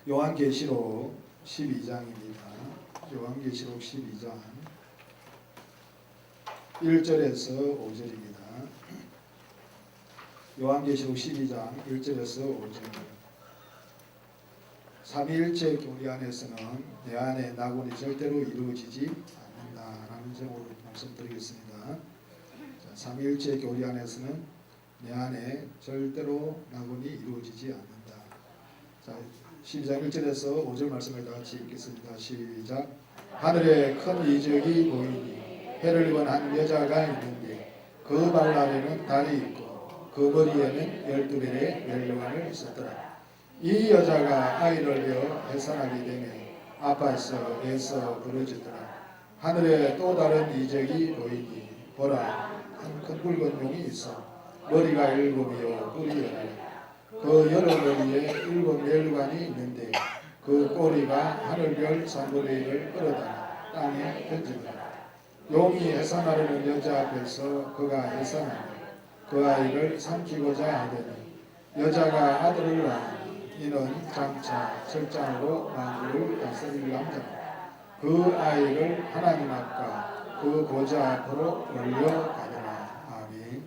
요한계시록 12장입니다. 요한계시록 12장 1절에서 5절입니다. 요한계시록 12장 1절에서 5절. 삼위일체 교리 안에서는 내 안에 낙원이 절대로 이루어지지 않는다라는 제목으로 말씀드리겠습니다. 삼위일체 교리 안에서는 내 안에 절대로 낙원이 이루어지지 않는다. 자, 12장 1절에서 5절 말씀을 다 같이 읽겠습니다. 시작. 하늘에 큰 이적이 보이니 해를 입은 한 여자가 있는데 그 발 아래는 달이 있고 그 머리에는 12별의 멸류관을 썼더라. 이 여자가 아이를 배어 해산하게 되매 아파서 애써 부르짖더라. 하늘에 또 다른 이적이 보이니 보라, 큰 붉은 용이 있어 머리가 7이요 뿔이 10. 그 여러 머리에 7 멸관이 있는데 그 꼬리가 하늘별 3분의 1을 끌어다가 땅에 던지더라. 용이 해산하려는 여자 앞에서 그가 해산하니 그 아이를 삼키고자 하더니 여자가 아들을 낳으니 이는 장차 철장으로 만국을 다스릴 남자라. 그 아이를 하나님 앞과 그 보좌 앞으로 올려가더라. 아멘.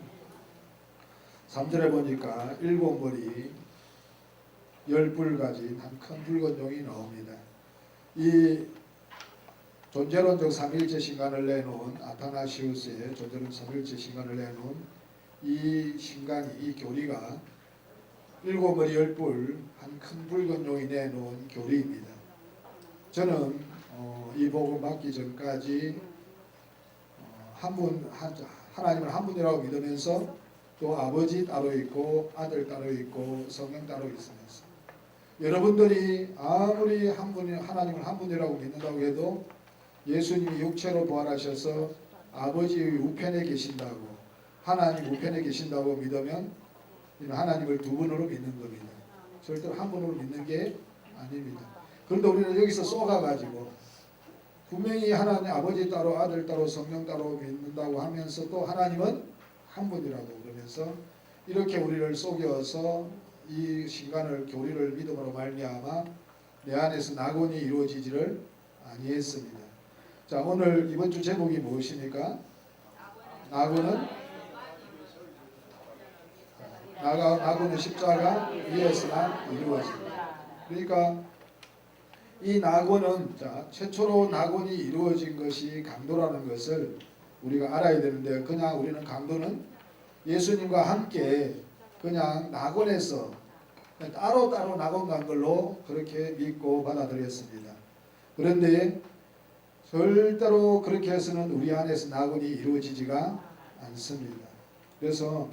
3절에 보니까 7머리 10뿔 가진 한 큰 붉은 용이 나옵니다. 이 존재론적 삼위일체 신간을 내놓은 아타나시우스의 존재론적 삼위일체 신간을 내놓은 이 신간이, 이 교리가 7머리 10뿔 한 큰 붉은 용이 내놓은 교리입니다. 저는 이 복음 받기 전까지 하나님을 한 분이라고 믿으면서 또 아버지 따로 있고 아들 따로 있고 성령 따로 있으면서 여러분들이 아무리 하나님을 한 분이라고 믿는다고 해도 예수님이 육체로 부활하셔서 아버지의 우편에 계신다고, 하나님 우편에 계신다고 믿으면 하나님을 두 분으로 믿는 겁니다. 절대로 한 분으로 믿는 게 아닙니다. 그런데 우리는 여기서 쏘가가지고 분명히 하나님 아버지 따로 아들 따로 성령 따로 믿는다고 하면서 또 하나님은 한 분이라고 그러면서 이렇게 우리를 속여서 이 신간을 교리를 믿음으로 말미암아 내 안에서 낙원이 이루어지지를 아니했습니다. 자, 오늘 이번 주 제목이 무엇입니까? 낙원은 십자가 위에서만 이루어집니다. 그러니까 이 낙원은 최초로 낙원이 이루어진 것이 강도라는 것을 우리가 알아야 되는데, 그냥 우리는 강도는 예수님과 함께 그냥 낙원에서 따로따로 낙원 간 걸로 그렇게 믿고 받아들였습니다. 그런데 절대로 그렇게 해서는 우리 안에서 낙원이 이루어지지가 않습니다. 그래서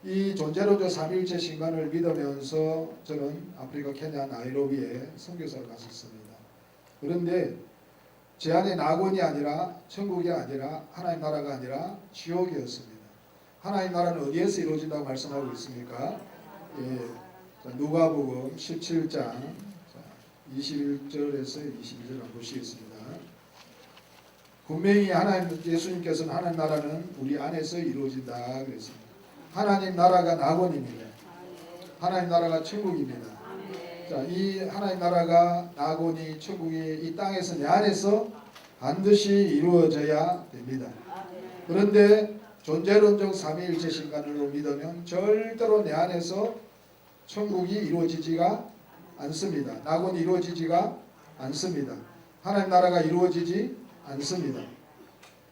이 존재론적 삼위일체 신간을 믿으면서 저는 아프리카 케냐 나이로비에 선교사를 갔었습니다. 그런데 제 안에 낙원이 아니라 천국이 아니라 하나님 나라가 아니라 지옥이었습니다. 하나님 나라는 어디에서 이루어진다고 말씀하고 있습니까? 누가복음 17장 21절에서 22절 한번 보시겠습니다. 분명히 예수님께서는 하나님 나라는 우리 안에서 이루어진다 그랬습니다. 하나님 나라가 낙원입니다. 하나님 나라가 천국입니다. 자, 이 하나님 나라가 낙원이 천국이 이 땅에서 내 안에서 반드시 이루어져야 됩니다. 그런데 존재론적 삼위일체 신간으로 믿으면 절대로 내 안에서 천국이 이루어지지가 않습니다. 낙원이 이루어지지가 않습니다. 하나님 나라가 이루어지지 않습니다.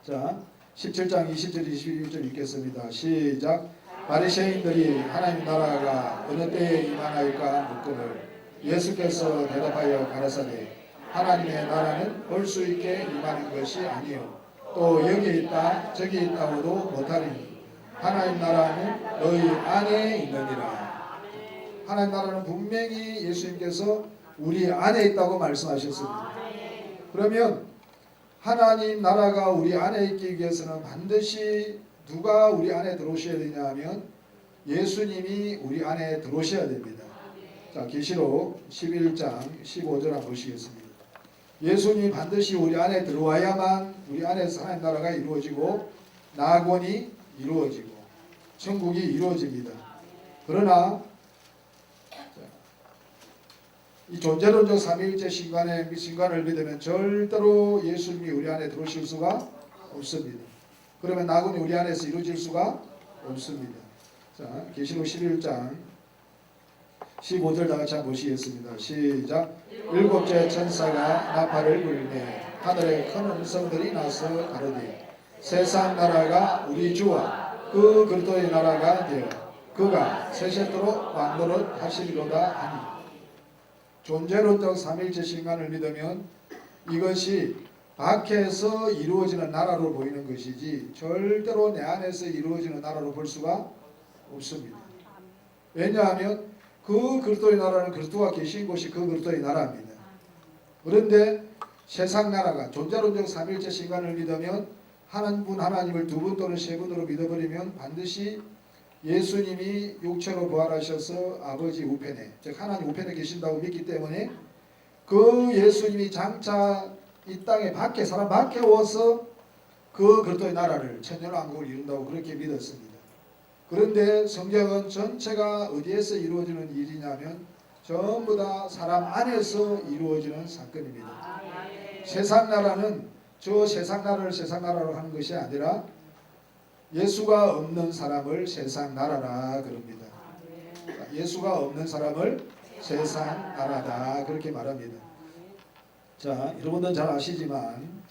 자, 17장 20절 21절 읽겠습니다. 시작. 바리새인들이 하나님 나라가 어느 때에 임하나이까 묻거늘 예수께서 대답하여 가라사대 하나님의 나라는 볼 수 있게 임하는 것이 아니요 또 여기 있다 저기 있다고도 못하리니 하나님 나라는 너희 안에 있느니라. 하나님 나라는 분명히 예수님께서 우리 안에 있다고 말씀하셨습니다. 그러면 하나님 나라가 우리 안에 있기 위해서는 반드시 누가 우리 안에 들어오셔야 되냐 하면 예수님이 우리 안에 들어오셔야 됩니다. 자, 계시록 11장 15절 한번 보시겠습니다. 예수님이 반드시 우리 안에 들어와야만 우리 안에서 하나님 나라가 이루어지고 낙원이 이루어지고 천국이 이루어집니다. 그러나 이 존재론적 삼위일체 신관을 믿으면 절대로 예수님이 우리 안에 들어오실 수가 없습니다. 그러면 낙원이 우리 안에서 이루어질 수가 없습니다. 자, 계시록 11장 15절 다 같이 한번 보시겠습니다. 시작. 일곱째 천사가 나팔을 불매 하늘에 큰 음성들이 나서 가로되 세상 나라가 우리 주와 그 그리스도의 나라가 되어 그가 세세토록 왕노릇 하시리로다 하니. 존재론적 삼일체 신관을 믿으면 이것이 밖에서 이루어지는 나라로 보이는 것이지 절대로 내 안에서 이루어지는 나라로 볼 수가 없습니다. 왜냐하면 그 그리스도의 나라는 그리스도가 계신 곳이 그 그리스도의 나라입니다. 그런데 세상 나라가 존재론적 삼일체 신관을 믿으면 하나님을 두 분 또는 세 분으로 믿어버리면 반드시 예수님이 육체로 부활하셔서 아버지 우편에, 즉 하나님 우편에 계신다고 믿기 때문에 그 예수님이 장차 이 땅에 밖에 사람 밖에 와서 그 그리스도의 나라를 천년왕국을 이룬다고 그렇게 믿었습니다. 그런데 성경은 전체가 어디에서 이루어지는 일이냐면 전부 다 사람 안에서 이루어지는 사건입니다. 세상 나라는 저 세상 나라를 세상 나라로 하는 것이 아니라 예수가 없는 사람을 세상 나라라 그럽니다. 예수가 없는 사람을 세상 나라다 그렇게 말합니다. 자, 여러분들은 잘 아시지만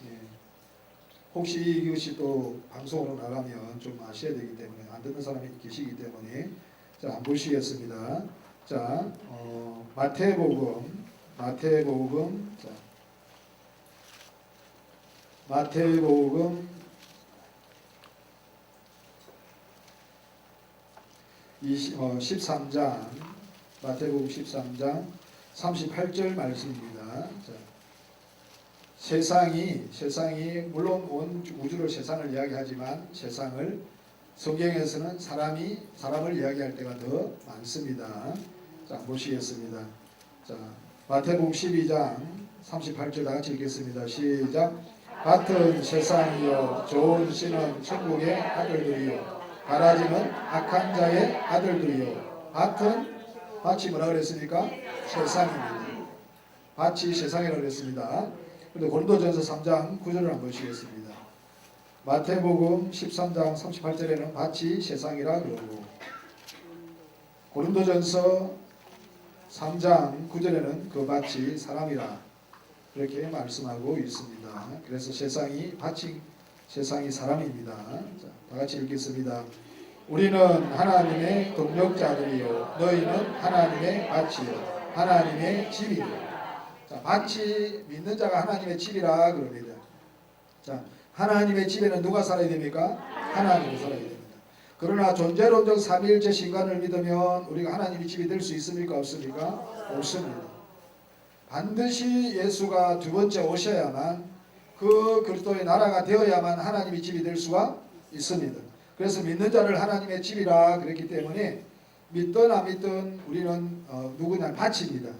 혹시 이것이 또 방송으로 나가면 좀 아셔야 되기 때문에 안 듣는 사람이 계시기 때문에 자, 한번 보시겠습니다. 자, 마태복음 자, 마태복음 13장 마태복음 13장 38절 말씀입니다. 자, 세상이 물론 온 우주를 세상을 이야기하지만 세상을 성경에서는 사람을 이야기할 때가 더 많습니다. 자, 보시겠습니다. 자, 마태복음 12장 38절 다 같이 읽겠습니다. 시작. 같은 세상이요 좋은 씨는 천국의 아들들이요 가라지는 악한 자의 아들들이요. 밭이 뭐라 그랬습니까? 세상입니다. 밭이 세상이라고 그랬습니다. 그런데 고린도전서 3장 9절을 한번 보시겠습니다. 마태복음 13장 38절에는 밭이 세상이라 그러고 고린도전서 3장 9절에는 그 밭이 사람이라 그렇게 말씀하고 있습니다. 그래서 세상이 사람입니다. 자, 다 같이 읽겠습니다. 우리는 하나님의 동력자들이요 너희는 하나님의 밭이요 하나님의 집이요. 자, 밭이 믿는 자가 하나님의 집이라 그럽니다. 자, 하나님의 집에는 누가 살아야 됩니까? 하나님이 살아야 됩니다. 그러나 존재론적 삼위일체 신관을 믿으면 우리가 하나님의 집이 될 수 있습니까? 없습니까? 없습니다. 반드시 예수가 두 번째 오셔야만 그 그리스도의 나라가 되어야만 하나님의 집이 될 수가 있습니다. 그래서 믿는 자를 하나님의 집이라 그랬기 때문에 믿든 안 믿든 우리는 누구냐? 밭입니다.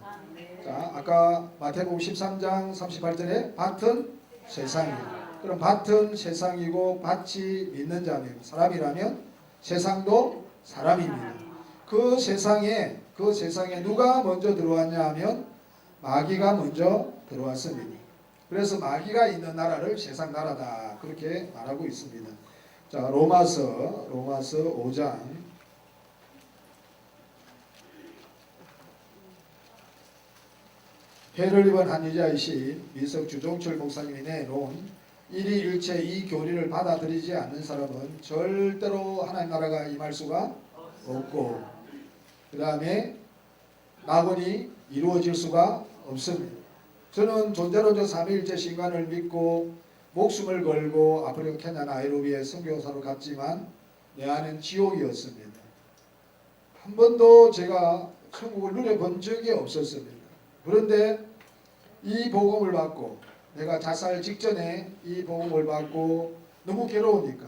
자, 아까 마태복음 13장 38절에 밭은 세상이에요. 그럼 밭은 세상이고 밭이 믿는 자면 사람이라면 세상도 사람입니다. 그 세상에 누가 먼저 들어왔냐 하면 마귀가 먼저 들어왔습니다. 그래서 마귀가 있는 나라를 세상 나라다 그렇게 말하고 있습니다. 자, 로마서 5장 해를 입은 한의자이신 미석 주종철 목사님이 내놓은 일희일체 이 교리를 받아들이지 않는 사람은 절대로 하나님 나라가 임할 수가 없고 그 다음에 낙원이 이루어질 수가 없습니다. 저는 존재론적 삼위일체 신관을 믿고 목숨을 걸고 아프리카 케냐 나이로비에 선교사로 갔지만 내 안은 지옥이었습니다. 한 번도 제가 천국을 누려본 적이 없었습니다. 그런데 이 복음을 받고 내가 자살 직전에 이 복음을 받고 너무 괴로우니까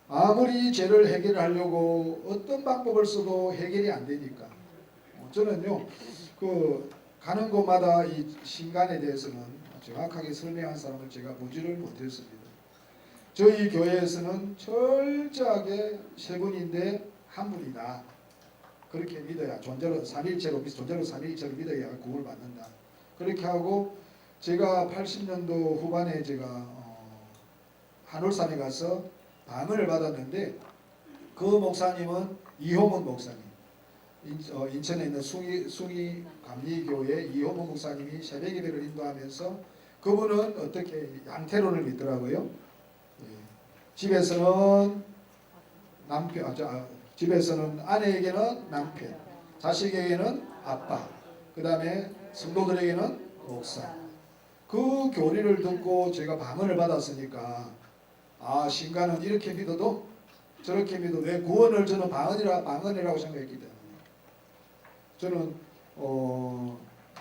아무리 죄를 해결하려고 어떤 방법을 써도 해결이 안 되니까 저는요 가는 곳마다 이 신간에 대해서는 정확하게 설명한 사람을 제가 보지를 못했습니다. 저희 교회에서는 철저하게 세 분인데 한 분이다. 그렇게 믿어야 존재로 삼위일체로 믿어야 구원을 받는다. 그렇게 하고 제가 80년도 후반에 제가 한울산에 가서 방언을 받았는데 그 목사님은 이호문 목사님, 인천에 있는 숭이 감리교회 이호문 목사님이 새벽 예배를 인도하면서 그분은 어떻게 양태론을 믿더라고요. 예. 집에서는 집에서는 아내에게는 남편, 자식에게는 아빠, 그 다음에 성도들에게는 목사. 그 교리를 듣고 제가 방언을 받았으니까 아, 신가는 이렇게 믿어도 저렇게 믿어도 왜 구원을 저는 방언이라고 생각했기 때문에 저는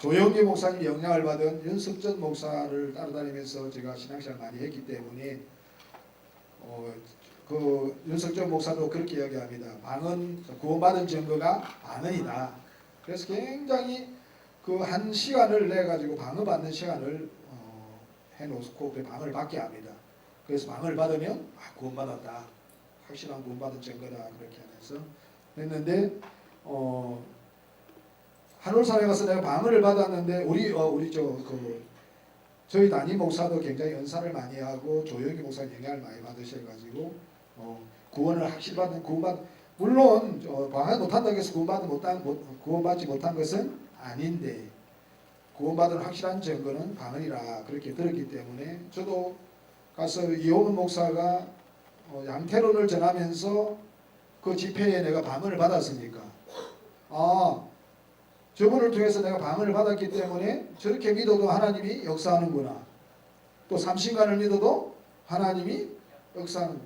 조영기 목사님 영향을 받은 윤석전 목사를 따라다니면서 제가 신앙생활 많이 했기 때문에 그 윤석전 목사도 그렇게 이야기합니다. 방언 구원받은 증거가 방언이다. 그래서 굉장히 그 한 시간을 내 가지고 방언 받는 시간을 해놓고 방언을 받게 합니다. 그래서 방언을 받으면 구원받았다, 확실한 구원받은 증거다, 그렇게 하면서 했는데 한울산에 가서 내가 방언을 받았는데 저희 담임 목사도 굉장히 은사를 많이 하고 조영기 목사님 영향을 많이 받으셔가지고 구원을 확실히 받은 물론 방언 못한다고 해서 구원받지 못한 것은 아닌데 구원받은 확실한 증거는 방언이라 그렇게 들었기 때문에 저도 가서 이호문 목사가 양태론을 전하면서 그 집회에 내가 방언을 받았으니까 저분을 통해서 내가 방언을 받았기 때문에 저렇게 믿어도 하나님이 역사하는구나. 또 삼신간을 믿어도 하나님이 역사하는.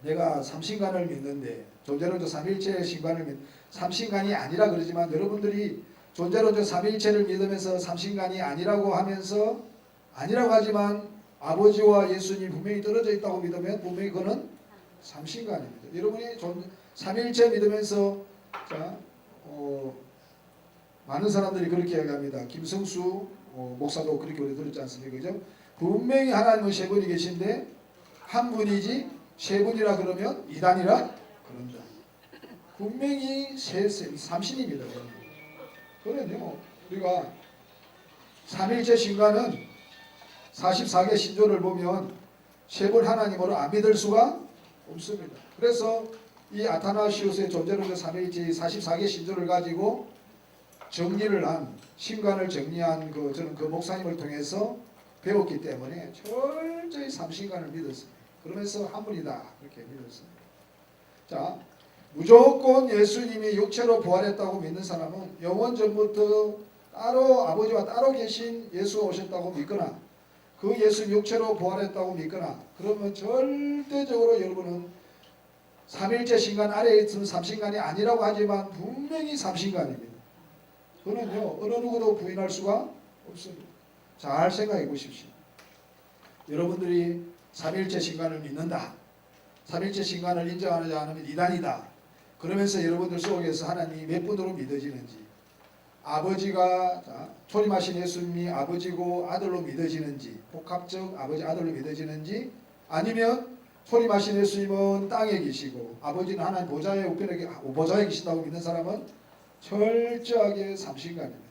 내가 삼신간을 믿는데 존재론적 삼일체의 신간을 삼신간이 아니라 그러지만 여러분들이 존재론적 삼일체를 믿으면서 삼신간이 아니라고 하지만 아버지와 예수님 분명히 떨어져 있다고 믿으면 분명히 그거는 삼신간입니다. 여러분이 삼일체 믿으면서 많은 사람들이 그렇게 이야기합니다. 김성수 목사도 그렇게 오래 들었지 않습니까? 그죠? 분명히 하나님은 세 분이 계신데 한 분이지 세 분이라 그러면 이단이라 그런다. 분명히 삼신입니다. 그런요, 우리가 삼일체 신간은 44개 신조를 보면 세 분 하나님으로 안 믿을 수가 없습니다. 그래서 이 아타나시우스의 존재론적 삼일체 44개 신조를 가지고 정리를 한 신간을 정리한 저는 그 목사님을 통해서 배웠기 때문에 철저히 삼신간을 믿었습니다. 그러면서 한 분이다 그렇게 믿었습니다. 자, 무조건 예수님이 육체로 부활했다고 믿는 사람은 영원 전부터 따로 아버지와 따로 계신 예수가 오셨다고 믿거나 그 예수 육체로 부활했다고 믿거나 그러면 절대적으로 여러분은 삼일체 신간 아래에 있는 삼신간이 아니라고 하지만 분명히 삼신간입니다. 그거는요 어느 누구도 부인할 수가 없습니다. 잘 생각해 보십시오. 여러분들이 삼일체 신간을 믿는다, 삼일체 신간을 인정하지 않으면 이단이다, 그러면서 여러분들 속에서 하나님이 몇 분으로 믿어지는지, 아버지가 초림하신 예수님이 아버지고 아들로 믿어지는지, 복합적 아버지 아들로 믿어지는지, 아니면 초림하신 예수님은 땅에 계시고 아버지는 하나님 보좌에 계신다고 믿는 사람은 철저하게 삼신간입니다.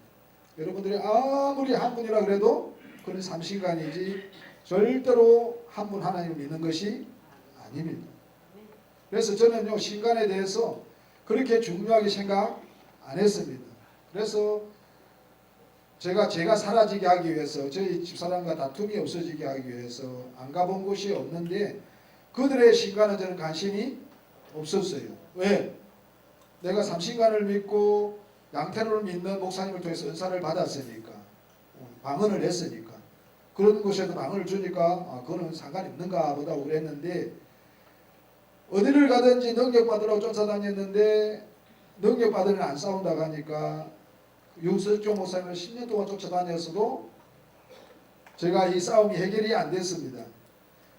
여러분들이 아무리 한 분이라 그래도 그건 삼신간이지 절대로 한 분 하나님을 믿는 것이 아닙니다. 그래서 저는요 신간에 대해서 그렇게 중요하게 생각 안 했습니다. 그래서 제가 사라지게 하기 위해서, 저희 집사람과 다툼이 없어지게 하기 위해서 안 가본 곳이 없는데 그들의 신간은 저는 관심이 없었어요. 왜? 내가 삼신간을 믿고 양태론을 믿는 목사님을 통해서 은사를 받았으니까, 방언을 했으니까, 그런 곳에도 방언을 주니까 그거는 상관이 없는가 보다 그랬는데, 어디를 가든지 능력받으라고 쫓아다녔는데 능력받으면 안 싸운다고 하니까 윤석종 목사님을 10년 동안 쫓아다녔어도 제가 이 싸움이 해결이 안 됐습니다.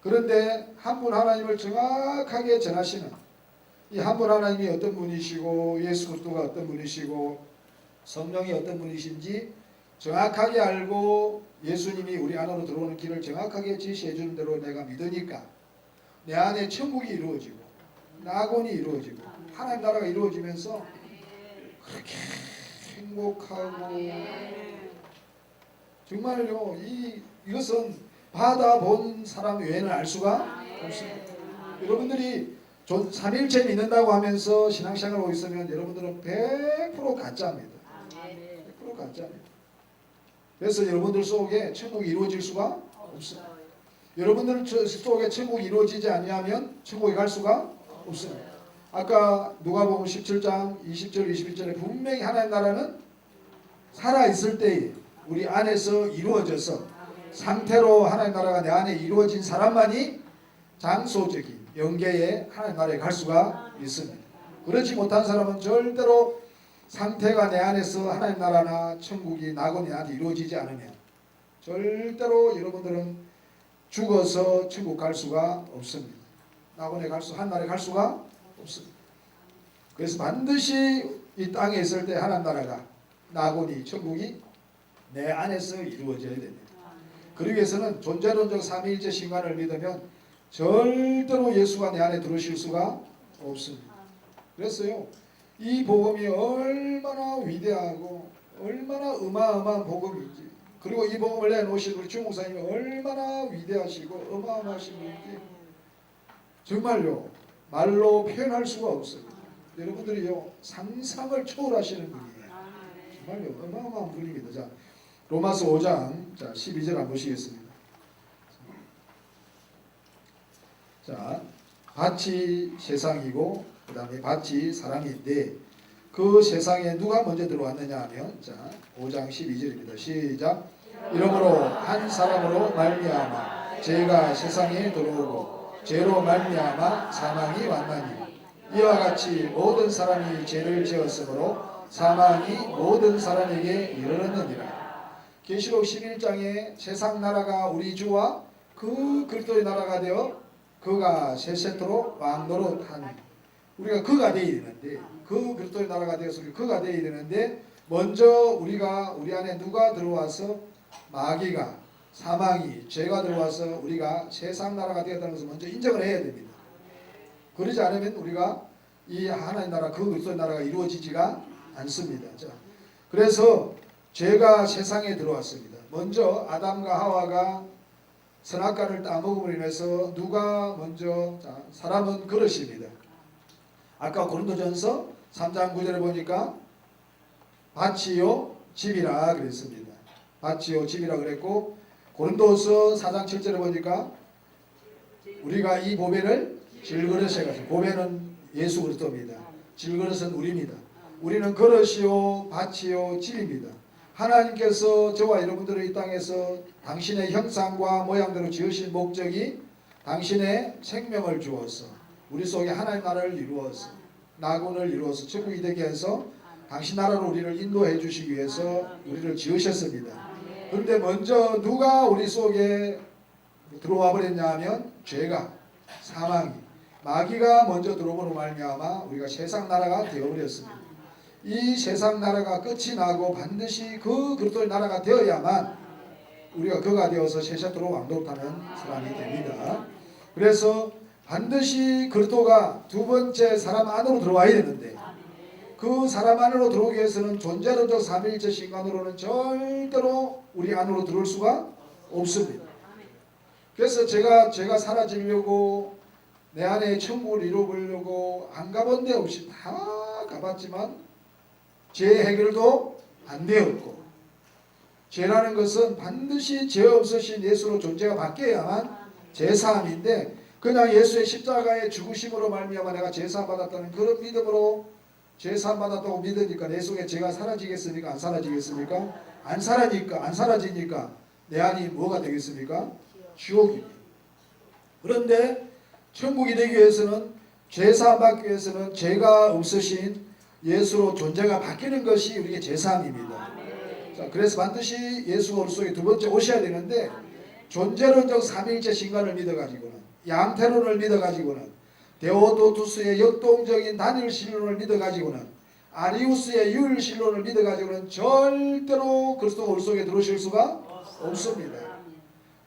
그런데 한 분 하나님을 정확하게 전하시는 이 한 분 하나님이 어떤 분이시고 예수 그리스도가 어떤 분이시고 성령이 어떤 분이신지 정확하게 알고 예수님이 우리 안으로 들어오는 길을 정확하게 지시해 주는 대로 내가 믿으니까 내 안에 천국이 이루어지고 낙원이 이루어지고 하나님 나라가 이루어지면서 그렇게 행복하고 정말요 이것은 받아본 사람 외에는 알 수가 없습니다. 여러분들이 삼일체 믿는다고 하면서 신앙생활 하고 있으면 여러분들은 100% 가짜입니다. 100% 가짜입니다. 그래서 여러분들 속에 천국이 이루어질 수가 없습니다. 여러분들 속에 천국이 이루어지지 않냐면 천국에 갈 수가 없습니다. 아까 누가복음 17장 20절 21절에 분명히 하나님 나라는 살아있을 때에 우리 안에서 이루어져서 상태로 하나님 나라가 내 안에 이루어진 사람만이 장소적인 영계에 하나님 나라에 갈 수가 있습니다. 그렇지 못한 사람은 절대로 상태가 내 안에서 하나님 나라나 천국이 낙원이 나한테 이루어지지 않으면 절대로 여러분들은 죽어서 천국 갈 수가 없습니다. 낙원에 갈 수, 하나님 나라에 갈 수가 없습니다. 그래서 반드시 이 땅에 있을 때 하나님 나라가 낙원이 천국이 내 안에서 이루어져야 됩니다. 그러기 위해서는 존재론적 삼위일체 신관을 믿으면 절대로 예수가 내 안에 들어오실 수가 없습니다. 그랬어요. 이 복음이 얼마나 위대하고 얼마나 어마어마한 복음인지, 그리고 이 복음을 내놓으신 우리 주 목사님이 얼마나 위대하시고 어마어마하신 분인지 정말요 말로 표현할 수가 없습니다. 여러분들이요 상상을 초월하시는 분이에요. 정말요 어마어마한 분입니다. 자, 로마서 5장 12절 한번 보시겠습니다. 자, 밭이 세상이고 그 다음에 밭이 사람인데 그 세상에 누가 먼저 들어왔느냐 하면 자 5장 12절입니다. 시작. 이러므로 한 사람으로 말미암아 죄가 세상에 들어오고 죄로 말미암아 사망이 왔나니 이와 같이 모든 사람이 죄를 지었으므로 사망이 모든 사람에게 이르렀느니라. 계시록 11장에 세상 나라가 우리 주와 그 그리스도의 나라가 되어 그가 세세토록 왕노릇한 우리가 그가 되어야 되는데 그 그리스도의 나라가 되어서 그가 되어야 되는데 먼저 우리가 우리 안에 누가 들어와서 마귀가 사망이 죄가 들어와서 우리가 세상 나라가 되었다는 것을 먼저 인정을 해야 됩니다. 그러지 않으면 우리가 이 하나님 나라 그 그리스도의 나라가 이루어지지가 않습니다. 자, 그래서 죄가 세상에 들어왔습니다. 먼저 아담과 하와가 선악과를 따먹음으로 인해서 누가 먼저 사람은 그릇입니다. 아까 고린도전서 3장 9절에 보니까 밭이요 집이라 그랬습니다. 밭이요 집이라 그랬고 고린도서 4장 7절에 보니까 우리가 이 보배를 질그릇에 가지고 보배는 예수 그리스도입니다. 질그릇은 우리입니다. 우리는 그릇이요 밭이요 집입니다. 하나님께서 저와 여러분들을 이 땅에서 당신의 형상과 모양대로 지으신 목적이 당신의 생명을 주어서 우리 속에 하나님 나라를 이루어서 낙원을 이루어서 천국이 되게 해서 당신 나라로 우리를 인도해 주시기 위해서 우리를 지으셨습니다. 그런데 먼저 누가 우리 속에 들어와 버렸냐 하면 죄가 사망이 마귀가 먼저 들어오므로 말미암아 우리가 세상 나라가 되어버렸습니다. 이 세상 나라가 끝이 나고 반드시 그 그리스도의 나라가 되어야만 우리가 그가 되어서 세세토록 왕노릇하는 사람이 됩니다. 그래서 반드시 그리스도가 두 번째 사람 안으로 들어와야 되는데 그 사람 안으로 들어오기 위해서는 존재론적 삼위일체 신관으로는 절대로 우리 안으로 들어올 수가 없습니다. 그래서 제가 사라지려고 내 안에 천국을 이루어보려고 안 가본 데 없이 다 가봤지만 죄 해결도 안 되었고 죄라는 것은 반드시 죄 없으신 예수로 존재가 바뀌어야만 죄사함인데 그냥 예수의 십자가의 죽으심으로 말미암아 내가 죄사함 받았다는 그런 믿음으로 죄사함 받았다고 믿으니까 내 속에 죄가 사라지겠습니까? 안 사라지겠습니까? 안 사라지니까 내 안이 뭐가 되겠습니까? 지옥입니다. 그런데 천국이 되기 위해서는 죄사함 받기 위해서는 죄가 없으신 예수로 존재가 바뀌는 것이 우리의 죄사함입니다. 자, 그래서 반드시 예수가 우리 속에 두 번째 오셔야 되는데 존재론적 삼위일체 신관을 믿어가지고는 양태론을 믿어가지고는 데오도투스의 역동적인 단일신론을 믿어가지고는 아리우스의 유일신론을 믿어가지고는 절대로 그리스도가 우리 속에 들어오실 수가 없습니다.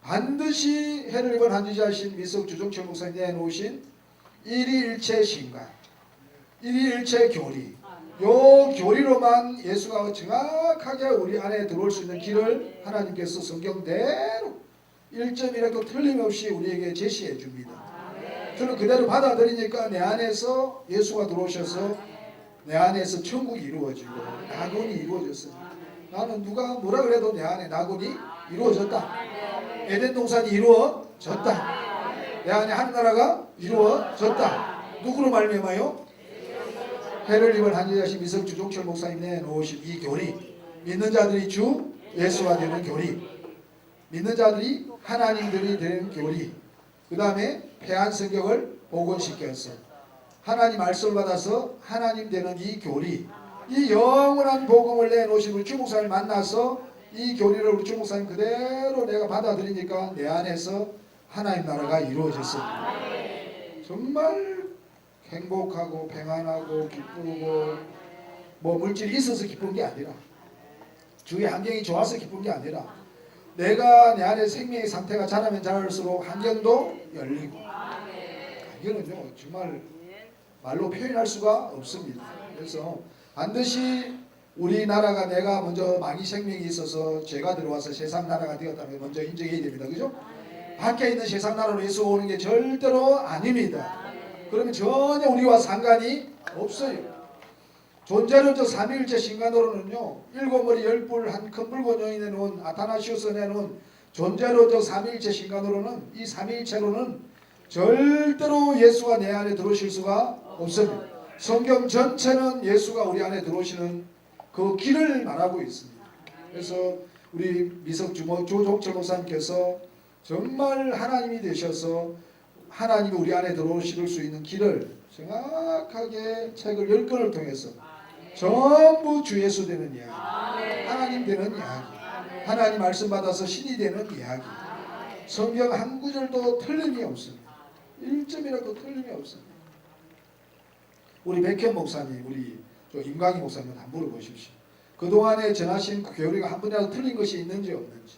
반드시 해를 입은 한지자신 미석 주종철 목사님 내놓으신 일위일체 신관 일일체 교리. 요 교리로만 예수가 정확하게 우리 안에 들어올 수 있는 길을 하나님께서 성경대로 1점이라도 틀림없이 우리에게 제시해 줍니다. 저는 그대로 받아들이니까 내 안에서 예수가 들어오셔서 내 안에서 천국이 이루어지고 낙원이 이루어졌어요. 나는 누가 뭐라 그래도 내 안에 낙원이 이루어졌다. 에덴 동산이 이루어졌다. 내 안에 하늘나라가 이루어졌다. 누구로 말미암아요? 해를 입은 한의자신 미석주 종철 목사님 내놓으신 이 교리, 믿는 자들이 주 예수가 되는 교리, 믿는 자들이 하나님들이 되는 교리, 그 다음에 폐한 성경을 복원시켜서 하나님 말씀을 받아서 하나님 되는 이 교리, 이 영원한 복음을 내놓으신 우리 주 목사님을 만나서 이 교리를 우리 주 목사님 그대로 내가 받아들이니까 내 안에서 하나님 나라가 이루어졌습니다. 정말 행복하고 평안하고 기쁘고 뭐 물질이 있어서 기쁜 게 아니라 주위의 환경이 좋아서 기쁜 게 아니라 내가 내 안에 생명의 상태가 자라면 자랄수록 환경도 열리고 이거는요 정말 말로 표현할 수가 없습니다. 그래서 반드시 우리나라가 내가 먼저 마귀 생명이 있어서 죄가 들어와서 세상 나라가 되었다면 먼저 인정해야 됩니다. 그죠? 밖에 있는 세상 나라로 예수 오는 게 절대로 아닙니다. 그러면 전혀 우리와 상관이 없어요. 존재론적 삼위일체 신간으로는요 7머리 10뿔 한 큰 붉은 용이 내놓은 아타나시우스 내놓은 존재론적 삼위일체 신간으로는 이 삼위일체로는 절대로 예수가 내 안에 들어오실 수가 없습니다. 성경 전체는 예수가 우리 안에 들어오시는 그 길을 말하고 있습니다. 그래서 우리 미석주 조종철 목사님께서 정말 하나님이 되셔서 하나님이 우리 안에 들어오실 수 있는 길을 정확하게 책을 10권을 통해서 전부 주 예수 되는 이야기, 하나님 되는 이야기, 하나님 말씀 받아서 신이 되는 이야기, 성경 한 구절도 틀림이 없습니다. 1점이라도 틀림이 없습니다. 우리 백현 목사님, 우리 임광희 목사님 한번 물어보십시오. 그동안에 전하신 그 교리가 한 번이라도 틀린 것이 있는지 없는지.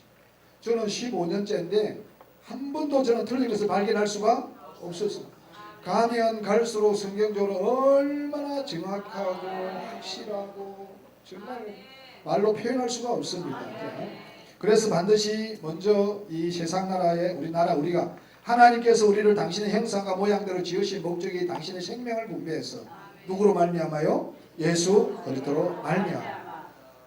저는 15년째인데 한 번도 저는 틀린 것을 발견할 수가 없었습니다. 가면 갈수록 성경적으로 얼마나 정확하고 확실하고 정말 말로 표현할 수가 없습니다. 그래서 반드시 먼저 이 세상 나라에 우리나라 우리가 하나님께서 우리를 당신의 형상과 모양대로 지으신 목적이 당신의 생명을 분배해서 누구로 말미암아요? 예수 그리스도로 말미암아.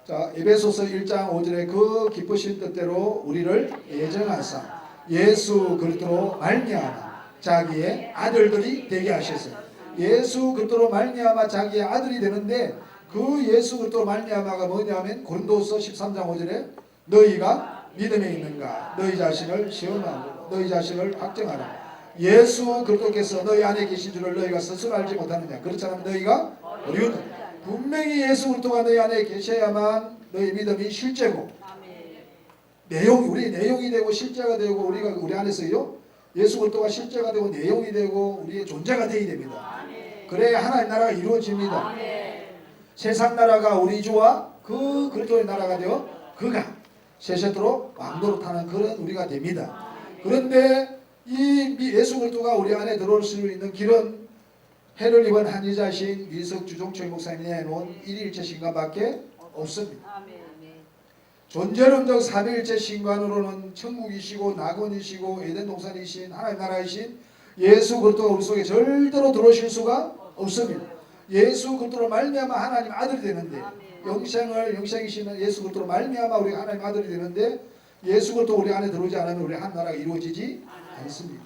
자, 에베소서 1장 5절에 그 기쁘신 뜻대로 우리를 예정하사 예수 그리스도로 말미암아 자기의 아들들이 되게 하셨어요. 예수 그리스도로 말미암아 자기의 아들이 되는데 그 예수 그리스도로 말미암아가 뭐냐면 고린도서 13장 5절에 너희가 믿음에 있는가 너희 자신을 시험하고 너희 자신을 확정하라. 예수 그리스도께서 너희 안에 계신 줄을 너희가 스스로 알지 못하느냐. 그렇지 않으면 너희가 어리우는 분명히 예수 그리스도가 너희 안에 계셔야만 너희 믿음이 실제고 내용이 우리 내용이 되고 실제가 되고 우리가 우리 안에서요 예수 그리스도가 실제가 되고 내용이 되고 우리의 존재가 되어야 됩니다. 그래야 하나님 나라가 이루어집니다. 세상 나라가 우리 주와 그 그리스도의 나라가 되어 그가 세세토록 왕노릇하는 그런 우리가 됩니다. 그런데 이 예수 그리스도가 우리 안에 들어올 수 있는 길은 해를 입은 한의자신 미석주 종철 목사님이 내놓은 일일체 신관밖에 없습니다. 존재론적 삼위일체 신관으로는 천국이시고 낙원이시고 에덴 동산이신 하나님 나라이신 예수 그리스도가 우리 속에 절대로 들어오실 수가 없습니다. 예수 그리스도로 말미암아 하나님 아들이 되는데 영생이시는 예수 그리스도로 말미암아 우리가 하나님 아들이 되는데 예수 그리스도 우리 안에 들어오지 않으면 우리 한 나라가 이루어지지 않습니다.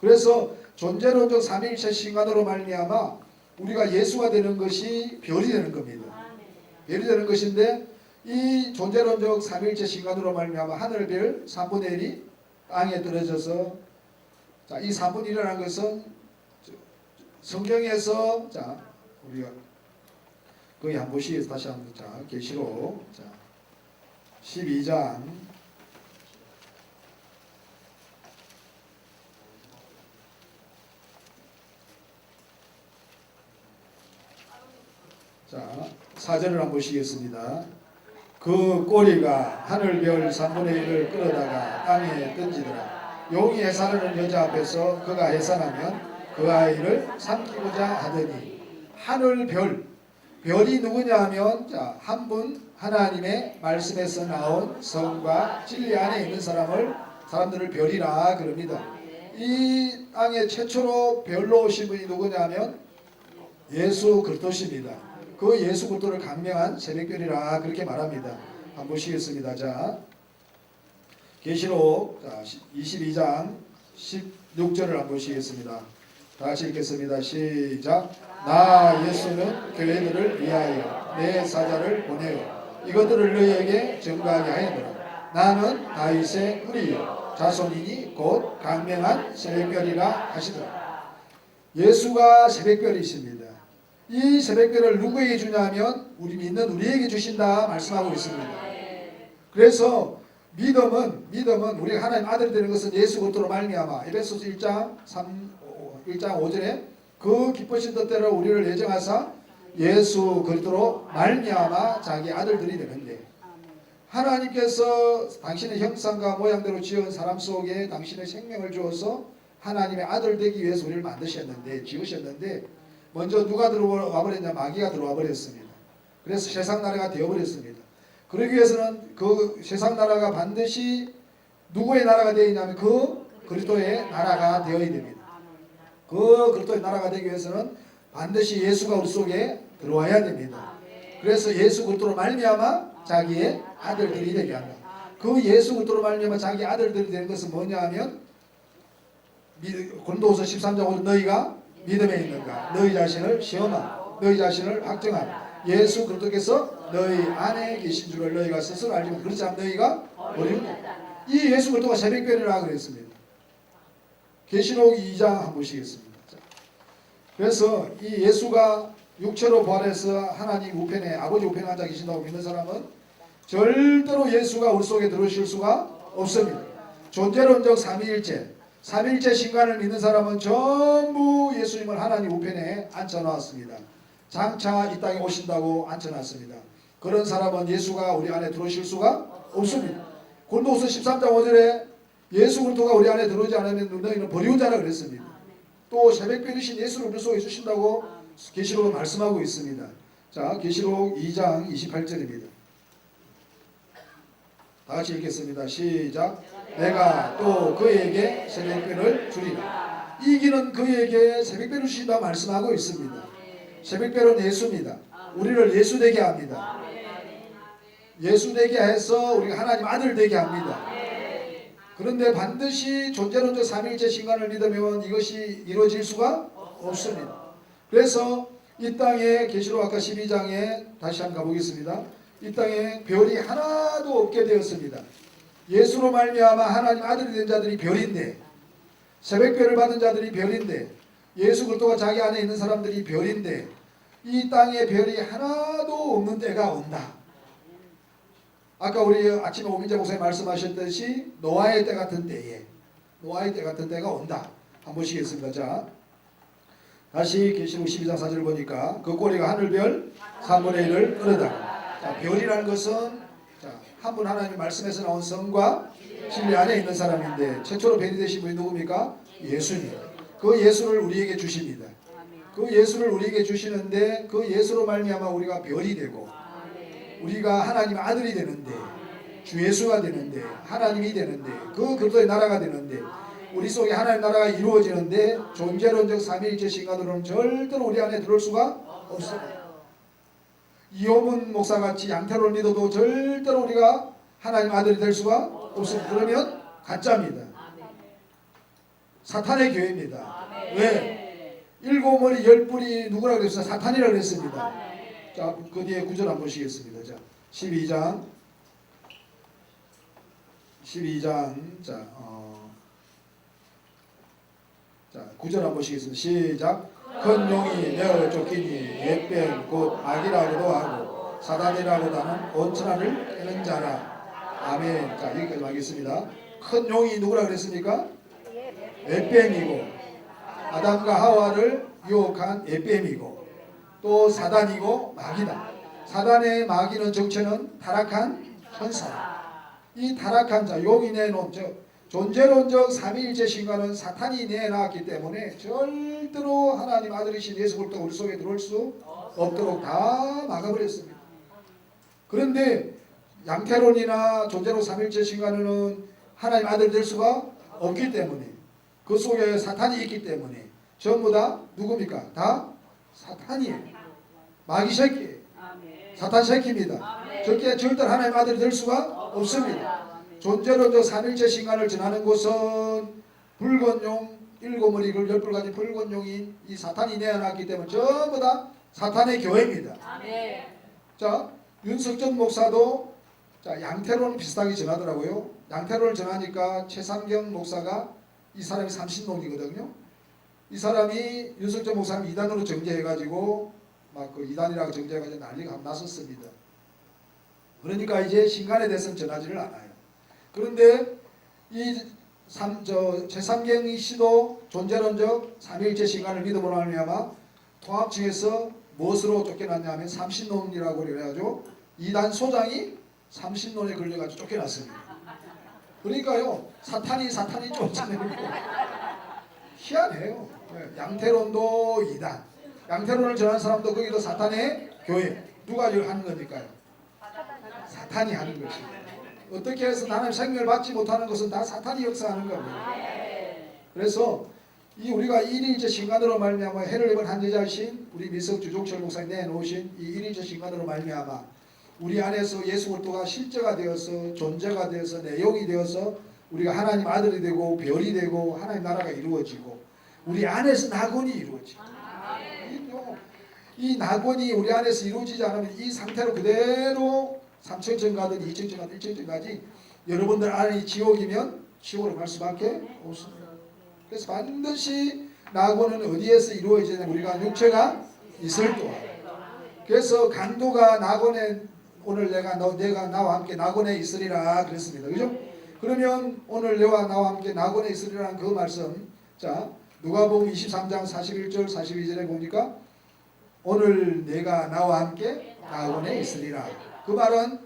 그래서 존재론적 삼위일체 신관으로 말미암아 우리가 예수가 되는 것이 별이 되는 겁니다. 별이 되는 것인데 이 존재론적 삼위일체 신관으로 말미암아 하늘별 3분의 1이 땅에 떨어져서 자, 이 3분의 1이라는 것은 성경에서 자 우리가 거기 한 보시겠습니다. 다시 한번 자 계시록 자 12장 자 4절을 한번 보시겠습니다. 그 꼬리가 하늘별 3분의 1을 끌어다가 땅에 던지더라. 용이 해산하는 여자 앞에서 그가 해산하면 그 아이를 삼키고자 하더니 하늘 별이 누구냐 하면 한 분 하나님의 말씀에서 나온 성과 진리 안에 있는 사람들을 별이라 그럽니다. 이 땅에 최초로 별로 오신 분이 누구냐 하면 예수 그리스도십니다. 그 예수 그리스도를 강명한 새벽별이라 그렇게 말합니다. 한번 보시겠습니다. 자, 계시록 22장 16절을 한번 보시겠습니다. 다 같이 읽겠습니다. 시작. 나 예수는 교회들을 위하여 내 사자를 보내어 이것들을 너희에게 증거하게 하였노라. 나는 다윗의 뿌리요 자손이니 곧 강명한 새벽별이라 하시더라. 예수가 새벽별이십니다. 이 새벽별을 누구에게 주냐면 우리 믿는 우리에게 주신다 말씀하고 있습니다. 그래서 믿음은 우리가 하나님 아들이 되는 것은 예수 그리스도로 말미암아 에베소서 1장 5절에 그 기쁘신 뜻대로 우리를 예정하사 예수 그리스도로 말미암아 자기 아들들이 되는데 하나님께서 당신의 형상과 모양대로 지은 사람 속에 당신의 생명을 주어서 하나님의 아들 되기 위해서 우리를 지으셨는데 먼저 누가 들어와 버렸냐? 마귀가 들어와 버렸습니다. 그래서 세상 나라가 되어 버렸습니다. 그러기 위해서는 그 세상 나라가 반드시 누구의 나라가 되어 있냐면 그 그리스도의 나라가 되어야 됩니다. 그 그리스도의 나라가 되기 위해서는 반드시 예수가 우리 속에 들어와야 됩니다. 그래서 예수 그리스도로 말미암아 자기의 아들들이 되게 한다. 그 예수 그리스도로 말미암아 자기 아들들이 되는 것은 뭐냐 하면 고린도후서 13장 5절 너희가 믿음에 있는가? 너희 자신을 시험하고 너희 자신을 확정하고 예수 그리스도께서 너희 안에 계신 줄을 너희가 스스로 알지만 그렇지 않으면 너희가 버리는다. 이 예수 그리스도가 새벽별이라고 그랬습니다. 계시록 2장 한번 보시겠습니다. 그래서 이 예수가 육체로 부활해서 하나님 우편에 아버지 우편에 앉아 계신다고 믿는 사람은 절대로 예수가 우리 속에 들어오실 수가 없습니다. 존재론적 삼위일체 신간을 믿는 사람은 전부 예수님을 하나님 우편에 앉혀놨습니다. 장차 이 땅에 오신다고 앉혀놨습니다. 그런 사람은 예수가 우리 안에 들어오실 수가 없습니다. 고린도후서 13장 5절에 예수 그리스도가 우리 안에 들어오지 않으면 너희는 버리운 자라 그랬습니다. 또 새벽별이신 예수를 우리 속에 주신다고 계시록은 말씀하고 있습니다. 자, 계시록 2장 28절입니다. 다 같이 읽겠습니다. 시작. 내가 또 그에게 새벽별을 주리라. 이기는 그에게 새벽별을 주신다 말씀하고 있습니다. 새벽별은 예수입니다. 우리를 예수 되게 합니다. 예수 되게 해서 우리가 하나님 아들 되게 합니다. 그런데 반드시 존재론적 삼위일체 신간을 믿으면 이것이 이루어질 수가 없습니다. 그래서 이 땅에 계시록 아까 12장에 다시 한번 가보겠습니다. 이 땅에 별이 하나도 없게 되었습니다. 예수로 말미암아 하나님 아들이 된 자들이 별인데 새벽별을 받은 자들이 별인데 예수 그리스도가 자기 안에 있는 사람들이 별인데 이 땅에 별이 하나도 없는 때가 온다. 아까 우리 아침에 오민재 목사님 말씀하셨듯이 노아의 때 같은 때가 온다. 한번 보시겠습니다. 자, 다시 계시록 12장 4절을 보니까 그 꼬리가 하늘별 3분의 1을 끌어다가 자, 별이라는 것은 한 분 하나님의 말씀에서 나온 성과 진리 안에 있는 사람인데 최초로 별이 되신 분이 누굽니까? 예수님. 그 예수를 우리에게 주십니다. 그 예수를 우리에게 주시는데 그 예수로 말미암아 우리가 별이 되고 우리가 하나님의 아들이 되는데 주 예수가 되는데 하나님이 되는데 그 그리스도의 나라가 되는데 우리 속에 하나님의 나라가 이루어지는데 존재론적 삼위일체 신간으로는 절대로 우리 안에 들어올 수가 없습니다. 이호문 목사같이 양태로를 믿어도 절대로 우리가 하나님 아들이 될 수가 없습니다. 그러면 가짜입니다. 사탄의 교회입니다. 왜? 7머리 10뿔이 누구라고 그랬어요? 사탄이라고 그랬습니다. 자, 그 뒤에 구절 한번 보시겠습니다. 자, 12장 자, 구절 한번 보시겠습니다. 시작. 큰 용이 내어 쫓기니 옛뱀 곧 악이라고도 하고 사단이라고도 하는 온천하를 깨는 자라. 아멘. 자, 여기까지 하겠습니다. 큰 용이 누구라 그랬습니까? 옛뱀이고 아담과 하와를 유혹한 옛뱀이고 또 사단이고 마귀다. 사단의 마귀는 정체는 타락한 천사. 이 타락한 자, 용이 내놓은 존재론적 삼위일체 신과는 사탄이 내놨기 때문에 절대로 하나님 아들이신 예수 그리스도 우리 속에 들어올 수 없도록 다 막아버렸습니다. 그런데 양태론이나 존재론 삼위일체 신과는 하나님 아들 될 수가 없기 때문에, 그 속에 사탄이 있기 때문에 전부 다 누굽니까? 다 사탄이에요. 마귀 새끼, 사탄 새끼입니다. 절대 하나님 아들이 될 수가 없습니다. 존재론적 삼일체 신간을 전하는 곳은 붉은 용, 일곱 머리 그 열불 가진 붉은 용인 이 사탄이 내어놨기 때문에 전부 다 사탄의 교회입니다. 자, 윤석전 목사도 자, 양태론 비슷하게 전하더라고요. 양태론을 전하니까 최상경 목사가 이 사람이 삼신론이거든요. 이 사람이 윤석전 목사님 이단으로 정죄해가지고 막 그 이단이라고 정죄해가지고 난리가 났었습니다. 그러니까 이제 신간에 대해서는 전하지를 않아요. 그런데 이 최상경 씨도 존재론적 삼위일체 신간을 믿음으로 말미암아 통합층에서 무엇으로 쫓겨났냐면 삼신론이라고 그래가지고 이단 소장이 삼신론에 걸려가지고 쫓겨났습니다. 그러니까요, 사탄이 쫓아내고 희한해요. 양태론도 이단, 양태론을 전하는 사람도 거기도 사탄의 교회. 누가 이걸 하는 거니까요? 사탄이 하는 것입니다. 어떻게 해서 하나님 생명을 받지 못하는 것은 다 사탄이 역사하는 겁니다. 그래서 이 우리가 일일체 신간으로 말미암아 해를 입은 한 여자이신 우리 미석 주종철 목사님 내놓으신 이 일일체 신간으로 말미암아 우리 안에서 예수 그리스도가 실제가 되어서 존재가 되어서 내용이 되어서 우리가 하나님 아들이 되고 별이 되고 하나님 나라가 이루어지고 우리 안에서 낙원이 이루어지고 이 낙원이 우리 안에서 이루어지지 않으면 이 상태로 그대로 3천천 가든 2천천 가든 1천천 가지 여러분들 안에 지옥이면 지옥으로 갈 수밖에 없습니다. 그래서 반드시 낙원은 어디에서 이루어지냐면 우리가 육체가 있을 동안. 그래서 강도가 낙원에 오늘 내가 나와 함께 낙원에 있으리라 그랬습니다. 그죠? 그러면 오늘 너와 나와 함께 낙원에 있으리라는 그 말씀, 자 누가복음 23장 41절 42절에 보니까 오늘 내가 나와 함께 낙원에 있으리라. 그 말은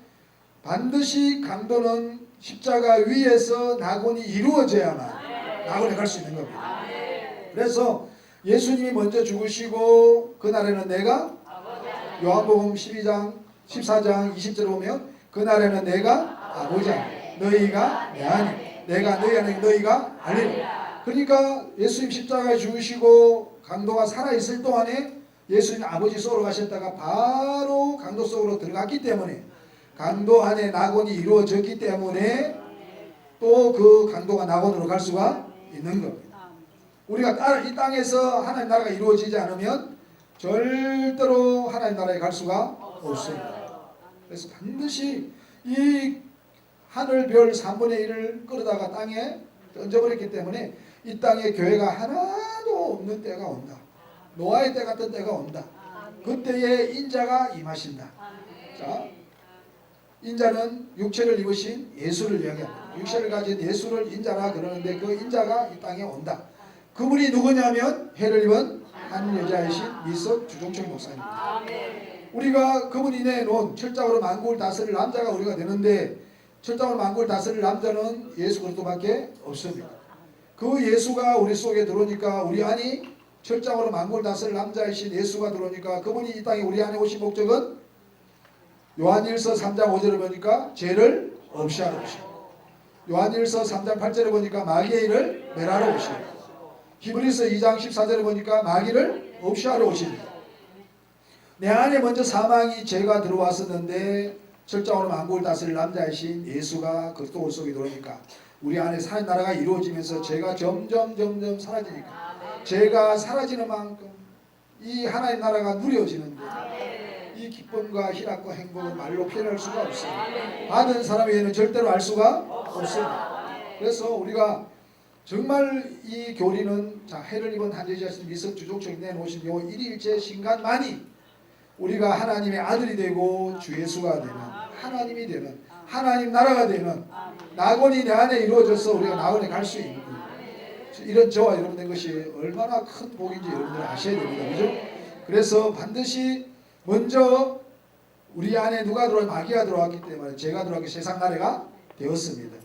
반드시 강도는 십자가 위에서 낙원이 이루어져야만 낙원에 갈 수 있는 겁니다. 그래서 예수님이 먼저 죽으시고 그날에는 내가 요한복음 12장 14장 20절에 보면 그날에는 내가 아버지 안에 너희가 내 안에 내가 너희 안에 너희가 알리라. 그러니까 예수님 십자가에 죽으시고 강도가 살아있을 동안에 예수님 아버지 속으로 가셨다가 바로 강도 속으로 들어갔기 때문에 강도 안에 낙원이 이루어졌기 때문에 또 그 강도가 낙원으로 갈 수가 있는 겁니다. 우리가 이 땅에서 하나님 나라가 이루어지지 않으면 절대로 하나님 나라에 갈 수가 없습니다. 그래서 반드시 이 하늘 별 3분의 1을 끌어다가 땅에 던져버렸기 때문에 이 땅에 교회가 하나도 없는 때가 온다. 노아의 때 같은 때가 온다. 그때에 인자가 임하신다. 자, 인자는 육체를 입으신 예수를 이야기합니다. 육체를 가진 예수를 인자라 그러는데 그 인자가 이 땅에 온다. 그분이 누구냐면 해를 입은 한 여자이신 미석 주종철 목사입니다. 우리가 그분이 내놓은 철장으로 만국을 다스릴 남자가 우리가 되는데 철장으로 만국을 다스릴 남자는 예수 그리스도밖에 없습니다. 그 예수가 우리 속에 들어오니까 우리 안이 철장으로 만국을 다스릴 남자이신 예수가 들어오니까 그분이 이 땅에 우리 안에 오신 목적은 요한일서 3장 5절을 보니까 죄를 없이 하러 오시고 요한일서 3장 8절에 보니까 마귀의 일을 멸하러 오시고 히브리서 2장 14절에 보니까 마귀를 없이 하러 오십니다. 내 안에 먼저 사망이 죄가 들어왔었는데 철장으로 만국을 다스릴 남자이신 예수가 그리스도 속에 들어오니까 우리 안에 하나님 나라가 이루어지면서 죄가 점점 사라지니까 죄가 사라지는 만큼 이 하나님 나라가 누려지는데 이 기쁨과 희락과 행복은 말로 표현할 수가 없습니다. 받은 사람에게는 절대로 알 수가 없습니다. 그래서 우리가 정말 이 교리는 자 해를 입은 한 여자신 미석 주종철이 내놓으신 요 일일체 신간만이 우리가 하나님의 아들이 되고 주 예수가 되는 하나님이 되는 하나님 나라가 되는 낙원이 내 안에 이루어져서 우리가 낙원에 갈 수 있는 이런 저와 여러분 된 것이 얼마나 큰 복인지 여러분들 아셔야 됩니다. 그죠? 그래서 반드시 먼저 우리 안에 누가 들어와 마귀가 들어왔기 때문에 죄가 들어왔기 세상 나라가 되었습니다.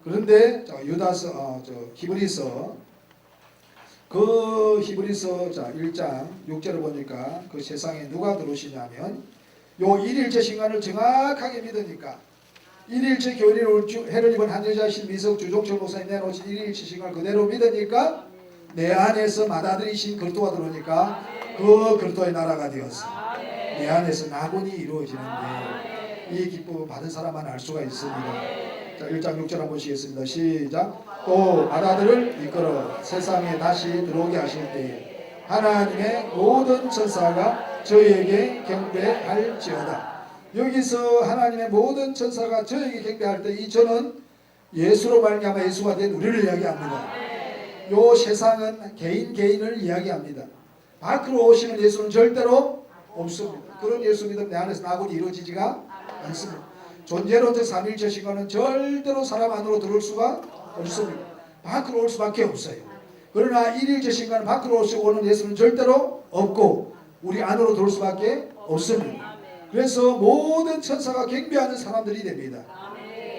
그런데 유다서 히브리서 히브리서 1장 6절을 보니까 그 세상에 누가 들어오시냐면 요 일일체 신간을 정확하게 믿으니까 일일체 교리를 해를 입은 한 여자신 미석 주종철 목사님 내놓으신 일일체 신간을 그대로 믿으니까 내 안에서 맏아들이신 그리스도가 들어오니까 그 그리스도의 나라가 되었어. 내 안에서 낙원이 이루어지는데 이 기쁨을 받은 사람만 알 수가 있습니다. 자, 1장 6절 한번 보시겠습니다. 시작. 또 맏아들을 이끌어 세상에 다시 들어오게 하실 때에 하나님의 모든 천사가 저희에게 경배할지어다. 여기서 하나님의 모든 천사가 저에게 경배할 때 이 저는 예수로 말미암아 예수가 된 우리를 이야기합니다. 요 세상은 개인을 이야기합니다. 밖으로 오시는 예수는 절대로 없습니다. 그런 예수 믿음 내 안에서 낙원이 이루어지지가 않습니다. 존재론적 삼일체 신간은 절대로 사람 안으로 들어올 수가 없습니다. 밖으로 올 수밖에 없어요. 그러나 일일체 신간은 밖으로 오는 예수는 절대로 없고 우리 안으로 들어올 수밖에 없습니다. 그래서 모든 천사가 경배하는 사람들이 됩니다.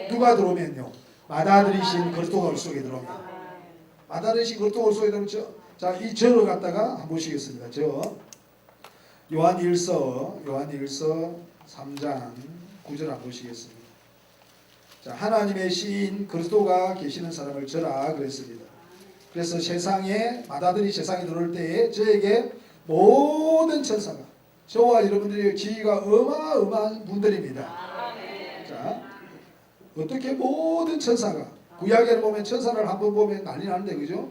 누가 들어오면요, 맏아들이신 그리스도가 올 속에 들어오면, 맏아들이신 그리스도가 올 속에 들어오면 자, 이 저를 갖다가 한번 보시겠습니다. 요한일서 3장 9절 한번 보시겠습니다. 자, 하나님의 시인 그리스도가 계시는 사람을 저라 그랬습니다. 그래서 세상에 맏아들이 세상에 들어올 때에 저에게 모든 천사가, 저와 여러분들의 지위가 어마어마한 분들입니다. 자, 어떻게 모든 천사가, 구약에 보면 천사를 한번 보면 난리 나는데, 그죠?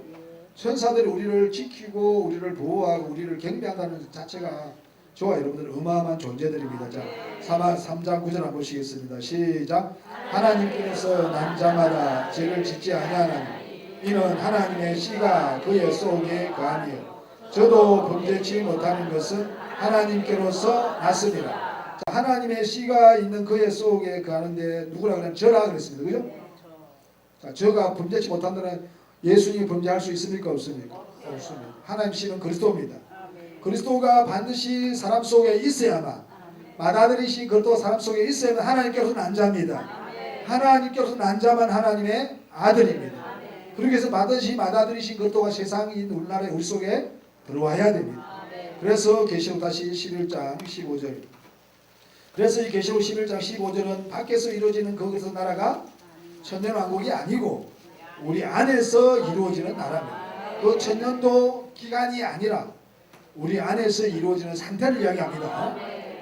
천사들이 우리를 지키고 우리를 보호하고 우리를 경배한다는 자체가 저와 여러분들 어마어마한 존재들입니다. 자, 3장 9절 한번 보시겠습니다. 시작. 하나님께서 난 자마다 죄를 짓지 아니하나니 이는 하나님의 씨가 그의 속에 거하니요 저도 범죄치 못하는 것은 하나님께로서 났습니다. 자, 하나님의 씨가 있는 그의 속에 거하는데 누구라 그러면 저라 그랬습니다. 그죠? 자, 저가 범죄치 못한다는, 예수님이 범죄할 수 있습니까? 없습니까? 없습니다. 하나님 씨는 그리스도입니다. 그리스도가 반드시 사람 속에 있어야만, 맏아들이신 그리스도가 사람 속에 있어야만 하나님께로서 난 자입니다. 하나님께로서 난 자만 하나님의 아들입니다. 그렇게 해서 반드시 맏아들이신 그리스도가 세상인 우리나라에 우리 속에 들어와야 됩니다. 그래서 계시록 다시 11장 15절. 그래서 이 계시록 11장 15절은 밖에서 이루어지는 거기서 나라가 천년왕국이 아니고 우리 안에서 이루어지는 나라입니다. 그 천년도 기간이 아니라 우리 안에서 이루어지는 상태를 이야기합니다.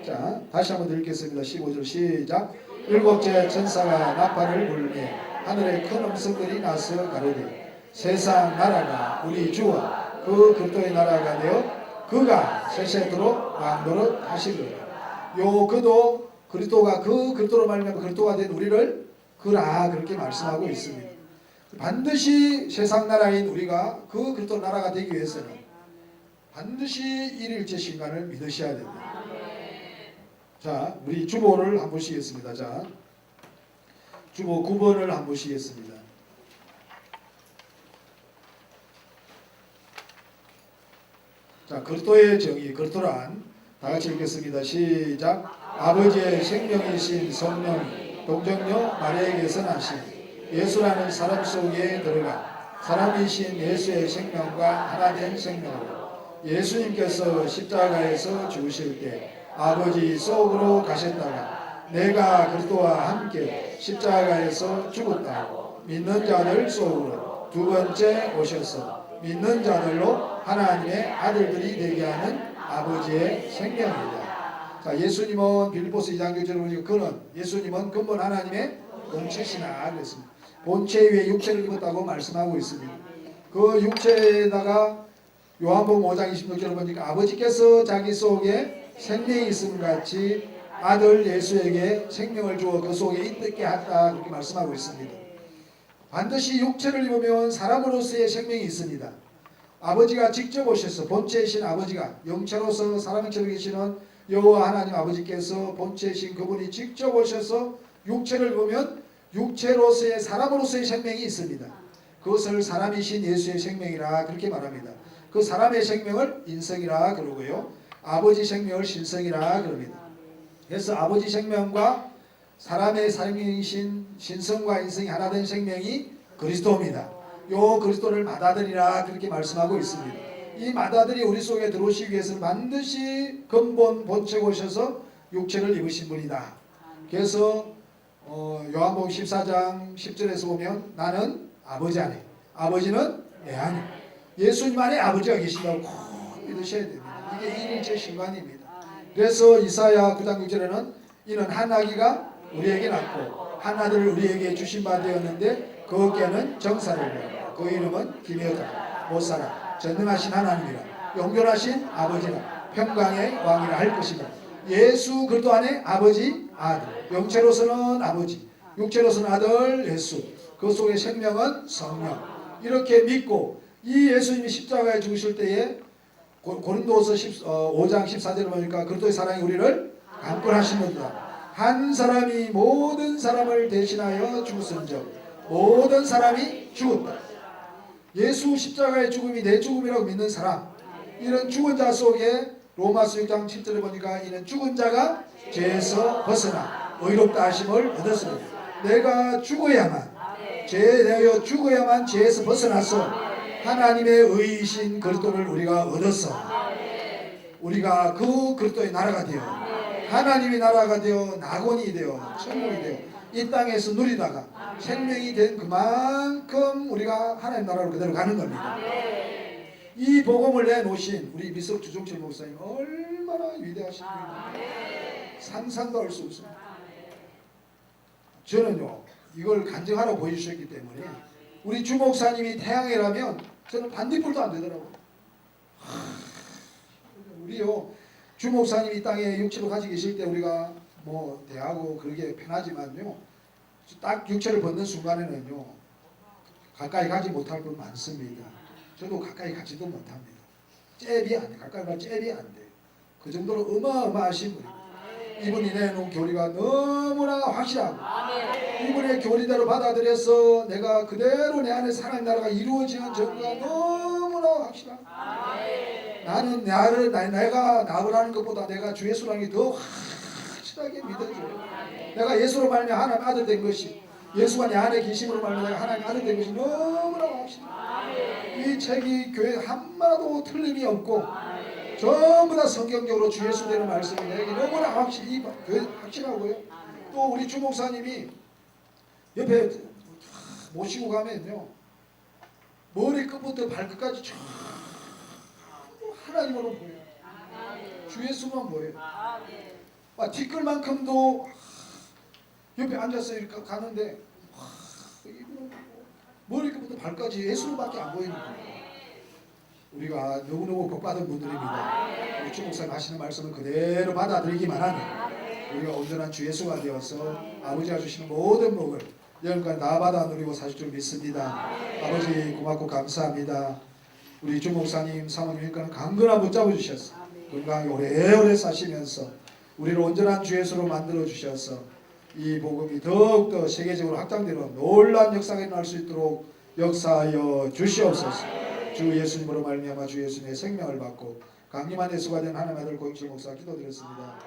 자, 다시 한번 읽겠습니다. 15절 시작. 일곱째 천사가 나팔을 불매 하늘에 큰 음성들이 나서 가르되 세상 나라가 우리 주와 그 그리스도의 나라가 되어 그가 세세토록 왕노릇 하시리라. 요 그도 그리스도가 그 그리스도로 말미암아 그리스도가 된 우리를 그라 그렇게 말씀하고 있습니다. 반드시 세상 나라인 우리가 그 그리스도 나라가 되기 위해서는 반드시 일일체 신간을 믿으셔야 됩니다. 자, 우리 주보를 한번 보시겠습니다. 자, 주보 9번을 한번 보시겠습니다. 자, 그리스도의 정의, 그리스도란 다 같이 읽겠습니다. 시작. 아버지의 생명이신 성령이 동정녀 마리아에게서 나신 예수라는 사람 속에 들어가 사람이신 예수의 생명과 하나 된 생명으로 예수님께서 십자가에서 죽으실 때 아버지 속으로 가셨다가 내가 그리스도와 함께 십자가에서 죽었다고 믿는 자들 속으로 두 번째 오셔서 믿는 자들로 하나님의 아들들이 되게 하는 아버지의 생명입니다. 자, 예수님은 빌립보서 2장 9절에 보니까 그는 예수님은 근본 하나님의 본체시나 그랬습니다. 본체 위에 육체를 입었다고 말씀하고 있습니다. 그 육체에다가 요한복음 5장 26절을 보니까 아버지께서 자기 속에 생명이 있음 같이 아들 예수에게 생명을 주어 그 속에 있게 했다 그렇게 말씀하고 있습니다. 반드시 육체를 입으면 사람으로서의 생명이 있습니다. 아버지가 직접 오셔서 본체이신 아버지가 영체로서 사람처럼 계시는 여호와 하나님 아버지께서 본체이신 그분이 직접 오셔서 육체를 보면 육체로서의 사람으로서의 생명이 있습니다. 그것을 사람이신 예수의 생명이라 그렇게 말합니다. 그 사람의 생명을 인성이라 그러고요. 아버지 생명을 신성이라 그럽니다. 그래서 아버지 생명과 사람의 삶이신 신성과 인성이 하나 된 생명이 그리스도입니다. 요 그리스도를 맏아들이라 그렇게 말씀하고 있습니다. 이 맏아들이 우리 속에 들어오시기 위해서 반드시 근본 본체에 오셔서 육체를 입으신 분이다. 그래서 요한복음 14장 10절에서 보면 나는 아버지 안에, 아버지는 내 안에, 예수님 안에 아버지가 계신다고 꼭 믿으셔야 됩니다. 이게 일일체 신관입니다. 그래서 이사야 9장 6절에는 이는 한 아기가 우리에게 낳고 한 아들을 우리에게 주신 바 되었는데 그 어깨는 정사를 배웠고 그 이름은 기묘하다 못살아 전능하신 하나님이라 영존하신 아버지라 평강의 왕이라 할 것이다. 예수 그리스도 안에 아버지 아들, 영체로서는 아버지, 육체로서는 아들 예수, 그 속에 생명은 성령, 이렇게 믿고 이 예수님이 십자가에 죽으실 때에 고린도서 5장 14절을 보니까 그리스도의 사랑이 우리를 강권하시는도다. 한 사람이 모든 사람을 대신하여 죽었은즉 모든 사람이 죽었다. 예수 십자가의 죽음이 내 죽음이라고 믿는 사람, 이런 죽은 자 속에 로마서 6장 7절에 보니까 이는 죽은 자가 죄에서 벗어나 의롭다 하심을 얻었으니 내가 죽어야만, 죄에 대하여 죽어야만 죄에서 벗어나서 하나님의 의이신 그리스도를 우리가 얻었어. 우리가 그 그리스도의 나라가 되어 하나님의 나라가 되어 낙원이 되어 천국이 되어 이 땅에서 누리다가 생명이 된 그만큼 우리가 하나님 나라로 그대로 가는 겁니다. 이 복음을 내놓으신 우리 미석 주종철 목사님 얼마나 위대하신 분입니까? 상상도 할 수 없습니다. 저는요 이걸 간증하러 보여주셨기 때문에 우리 주 목사님이 태양이라면 저는 반딧불도 안 되더라고요. 우리요 주 목사님이 이 땅에 육체로 가지고 계실 때 우리가 뭐 대하고 그러게 편하지만요 딱 육체를 벗는 순간에는요 가까이 가지 못할 분 많습니다. 저도 가까이 가지도 못합니다. 잽이 안 돼. 가까이 가면 잽이 안 돼. 그 정도로 어마어마하신 분입니다. 이분이 내놓은 교리가 너무나 확실하고 이분의 교리대로 받아들여서 내가 그대로 내 안에 하나님 나라가 이루어지는 정도가 너무나 확실하고 나는 내가 나으라는 것보다 내가 주 예수라는 게 더 확실하게 믿어져요. 내가 예수로 말미암아 하나님 아들 된 것이, 예수가 내 안에 계심으로 말미암아 내가 하나님 아들 된 것이 너무나 확실해요. 이 책이 교회 한마도 틀림이 없고 전부 다 성경적으로 주 예수 되는 말씀이 내게 너무나 확실하고요. 또 우리 주 목사님이 옆에 모시고 가면요 머리 끝부터 발끝까지 전부 하나님으로 보여요. 주 예수만 보여요. 뒷글만큼도 옆에 앉아서 이렇게 가는데 머리 끝부터 발까지 예수밖에 안 보이는 거예요. 우리가 너무너무 복받은 분들입니다. 우리 주 목사님 하시는 말씀을 그대로 받아들이기만 하면 우리가 온전한 주 예수가 되어서 아버지가 주시는 모든 복을 영원까지 다 받아 누리고 사실 줄 믿습니다. 아버지 고맙고 감사합니다. 우리 주 목사님 사모님께는 강건한 붙잡아 주셔서 건강하게 오래오래 사시면서 우리를 온전한 주 예수로 만들어 주셔서 이 복음이 더욱더 세계적으로 확장되는 놀라운 역사가 일어날 수 있도록 역사하여 주시옵소서. 주 예수님으로 말미암아 주 예수님의 생명을 받고 강림한 예수가 된 하나님 아들 고영철 목사 기도드렸습니다.